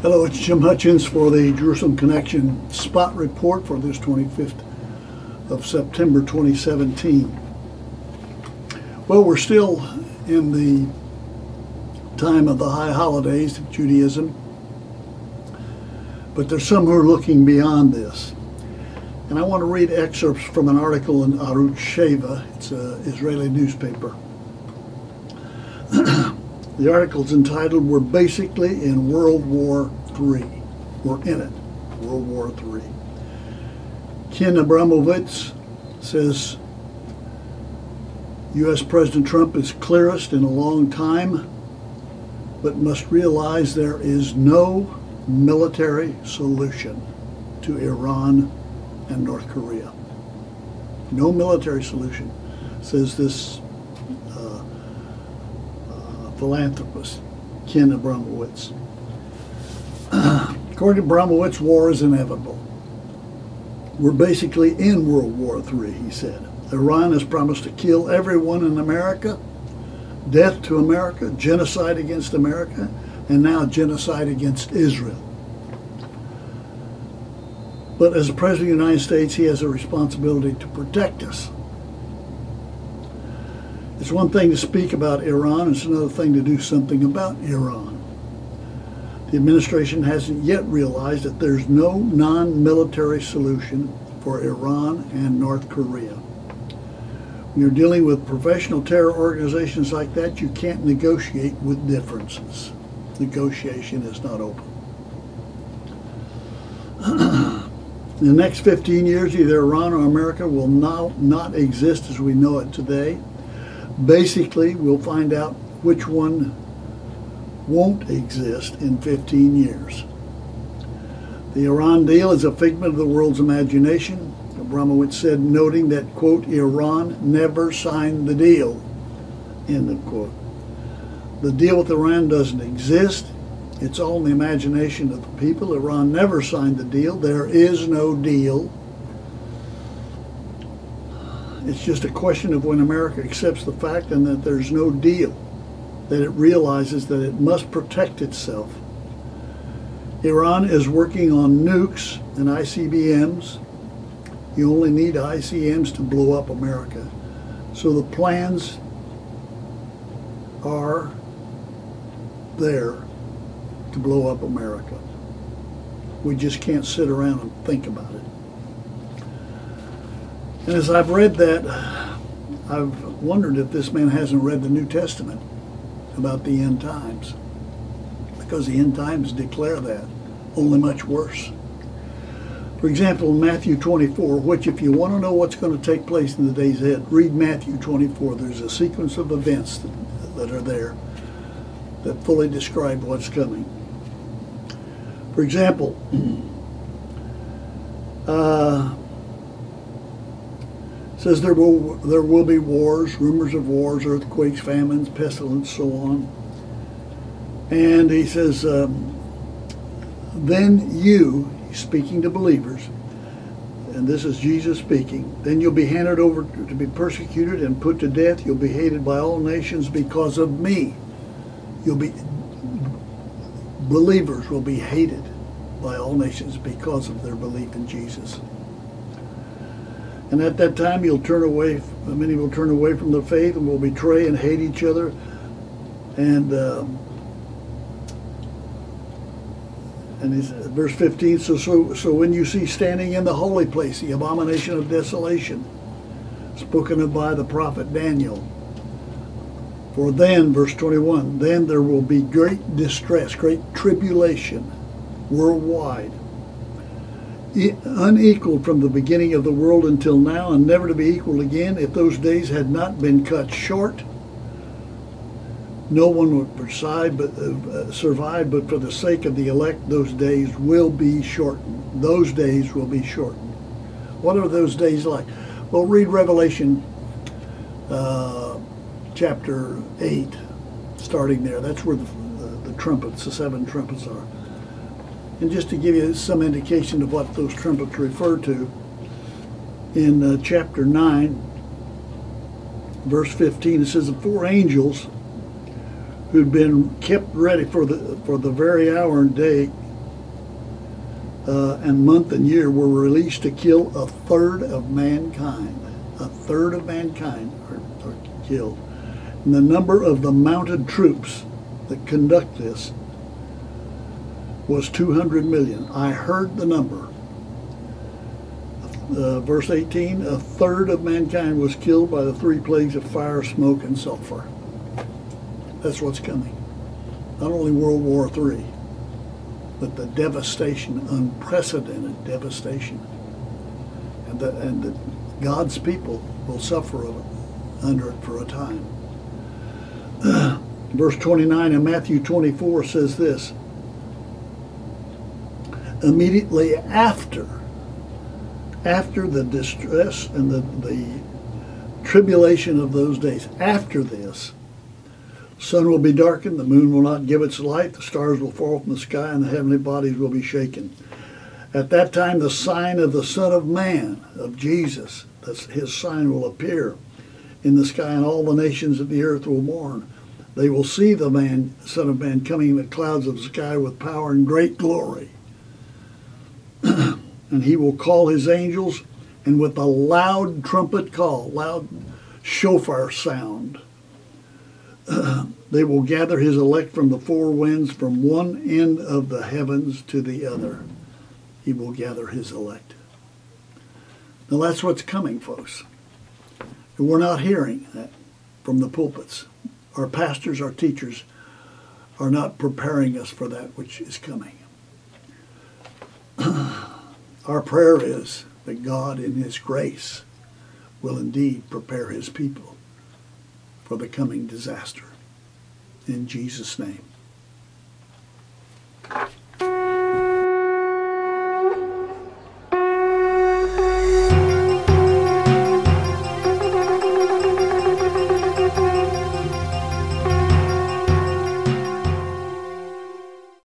Hello, it's Jim Hutchins for the Jerusalem Connection Spot Report for this 25th of September 2017. Well, we're still in the time of the high holidays of Judaism, but there's some who are looking beyond this. And I want to read excerpts from an article in Arutz Sheva. It's an Israeli newspaper. The article's entitled, "We're basically in World War III." We're in it, World War III. Ken Abramowitz says, U.S. President Trump is clearest in a long time, but must realize there is no military solution to Iran and North Korea. No military solution, says this philanthropist, Ken Abramowitz. According to Abramowitz, war is inevitable. We're basically in World War III, he said. Iran has promised to kill everyone in America, death to America, genocide against America, and now genocide against Israel. But as the President of the United States, he has a responsibility to protect us. It's one thing to speak about Iran, it's another thing to do something about Iran. The administration hasn't yet realized that there's no non-military solution for Iran and North Korea. When you're dealing with professional terror organizations like that, you can't negotiate with differences. Negotiation is not open. In the next 15 years, either Iran or America will now not exist as we know it today. Basically, we'll find out which one won't exist in 15 years. The Iran deal is a figment of the world's imagination, Abramowitz said, noting that, quote, Iran never signed the deal, end of quote. The deal with Iran doesn't exist. It's all in the imagination of the people. Iran never signed the deal. There is no deal. It's just a question of when America accepts the fact and that there's no deal, that it realizes that it must protect itself. Iran is working on nukes and ICBMs. You only need ICBMs to blow up America. So the plans are there to blow up America. We just can't sit around and think about it. And as I've read that, I've wondered if this man hasn't read the New Testament about the end times, because the end times declare that, only much worse. For example, in Matthew 24, which if you want to know what's going to take place in the days ahead, read Matthew 24. There's a sequence of events that are there that fully describe what's coming. For example, says there will be wars, rumors of wars, earthquakes, famines, pestilence, so on. And he says, then you, he's speaking to believers, and this is Jesus speaking, then you'll be handed over to be persecuted and put to death. You'll be hated by all nations because of me. Believers will be hated by all nations because of their belief in Jesus. And at that time, many will turn away from the faith and will betray and hate each other. And he says, verse 15, so when you see standing in the holy place the abomination of desolation, spoken of by the prophet Daniel, for then, verse 21, then there will be great distress, great tribulation worldwide, unequaled from the beginning of the world until now, and never to be equal again. If those days had not been cut short, no one would survive, but for the sake of the elect, those days will be shortened. Those days will be shortened. What are those days like? Well, read Revelation chapter 8, starting there. That's where the trumpets, the 7 trumpets are. And just to give you some indication of what those trumpets refer to, in chapter 9, verse 15, it says, the 4 angels who'd been kept ready for the very hour and day and month and year were released to kill a third of mankind. A third of mankind are killed. And the number of the mounted troops that conduct this was 200 million. I heard the number. Verse 18, a third of mankind was killed by the three plagues of fire, smoke, and sulfur. That's what's coming. Not only World War III, but the devastation, unprecedented devastation. And God's people will suffer under it for a time. Verse 29 in Matthew 24 says this, immediately after the distress and the tribulation of those days, after this, sun will be darkened, the moon will not give its light, the stars will fall from the sky, and the heavenly bodies will be shaken. At that time, the sign of the Son of Man, of Jesus, his sign will appear in the sky, and all the nations of the earth will mourn. They will see the Son of Man coming in the clouds of the sky with power and great glory. And he will call his angels, and with a loud trumpet call, loud shofar sound, they will gather his elect from the four winds, from one end of the heavens to the other. He will gather his elect. Now that's what's coming, folks. And we're not hearing that from the pulpits. Our pastors, our teachers are not preparing us for that which is coming. Our prayer is that God in his grace will indeed prepare his people for the coming disaster. In Jesus' name.